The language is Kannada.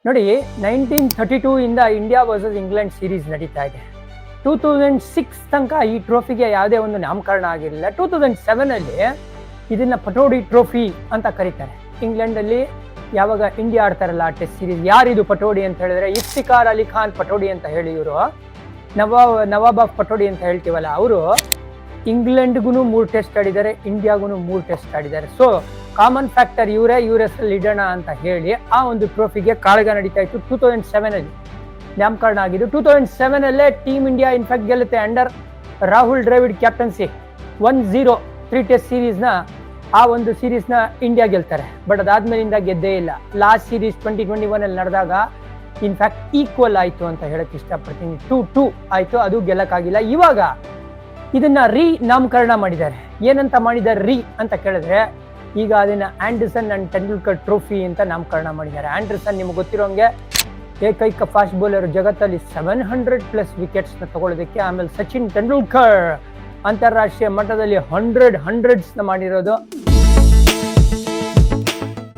ನೋಡಿ 1932 ಇಂದ ಇಂಡಿಯಾ ವರ್ಸಸ್ ಇಂಗ್ಲೆಂಡ್ ಸೀರೀಸ್ ನಡೀತಾ ಇದೆ. 2006 ತನಕ ಈ ಟ್ರೋಫಿಗೆ ಯಾವುದೇ ಒಂದು ನಾಮಕರಣ ಆಗಿರಲಿಲ್ಲ. 2007 ಅಲ್ಲಿ ಇದನ್ನ ಪಟೋಡಿ ಟ್ರೋಫಿ ಅಂತ ಕರೀತಾರೆ. ಇಂಗ್ಲೆಂಡ್ ಅಲ್ಲಿ ಯಾವಾಗ ಇಂಡಿಯಾ ಆಡ್ತಾರಲ್ಲ ಆ ಟೆಸ್ಟ್ ಸೀರೀಸ್, ಯಾರಿದು ಪಟೋಡಿ ಅಂತ ಹೇಳಿದ್ರೆ ಇಫ್ತಿಕಾರ್ ಅಲಿ ಖಾನ್ ಪಟೋಡಿ ಅಂತ ಹೇಳಿ, ಇವರು ನವಾಬ್ ಆಫ್ ಪಟೋಡಿ ಅಂತ ಹೇಳ್ತೀವಲ್ಲ, ಅವರು ಇಂಗ್ಲೆಂಡ್ಗೂ 3 ಟೆಸ್ಟ್ ಆಡಿದ್ದಾರೆ, ಇಂಡಿಯಾಗೂ 3 ಟೆಸ್ಟ್ ಆಡಿದ್ದಾರೆ. ಸೊ ಕಾಮನ್ ಫ್ಯಾಕ್ಟರ್ ಇವರೇ, ಯುಎಸ್ ಇಡೋಣ ಅಂತ ಹೇಳಿ ಆ ಒಂದು ಟ್ರೋಫಿಗೆ ಕಾಳಗ ನಡೀತಾ ಇತ್ತು. 2007 ಅಲ್ಲಿ ನಾಮಕರಣ ಆಗಿದ್ದು. 2007 ಅಲ್ಲೇ ಟೀಮ್ ಇಂಡಿಯಾ ಇನ್ಫ್ಯಾಕ್ಟ್ ಗೆಲ್ಲುತ್ತೆ under Rahul Dravid captaincy 1-0 3 test ಸೀರೀಸ್ನ. ಆ ಒಂದು ಸೀರೀಸ್ನ ಇಂಡಿಯಾ ಗೆಲ್ತಾರೆ. ಬಟ್ ಅದಾದ್ಮೇಲಿಂದ ಗೆದ್ದೇ ಇಲ್ಲ. ಲಾಸ್ಟ್ ಸೀರೀಸ್ 2021 ಅಲ್ಲಿ ನಡೆದಾಗ ಇನ್ಫ್ಯಾಕ್ಟ್ ಈಕ್ವಲ್ ಆಯಿತು ಅಂತ ಹೇಳಕ್ ಇಷ್ಟಪಡ್ತೀನಿ. 2-2 ಆಯಿತು, ಅದು ಗೆಲ್ಲಕ್ಕಾಗಿಲ್ಲ. ಇವಾಗ ಇದನ್ನ ನಾಮಕರಣ ಮಾಡಿದ್ದಾರೆ. ಏನಂತ ಮಾಡಿದ್ದಾರೆ ಅಂತ ಕೇಳಿದ್ರೆ, ಈಗ ಅದನ್ನ ಆಂಡರ್ಸನ್ ಅಂಡ್ ತೆಂಡೂಲ್ಕರ್ ಟ್ರೋಫಿ ಅಂತ ನಾಮಕರಣ ಮಾಡಿದ್ದಾರೆ. ಆಂಡರ್ಸನ್ ನಿಮ್ಗೆ ಗೊತ್ತಿರೋಂಗೆ ಏಕೈಕ ಫಾಸ್ಟ್ ಬೌಲರ್ ಜಗತ್ತಲ್ಲಿ 700+ ವಿಕೆಟ್ಸ್ನ ತಗೊಳ್ಳೋದಕ್ಕೆ. ಆಮೇಲೆ ಸಚಿನ್ ತೆಂಡೂಲ್ಕರ್ ಅಂತಾರಾಷ್ಟ್ರೀಯ ಮಟ್ಟದಲ್ಲಿ 100 ಮಾಡಿರೋದು.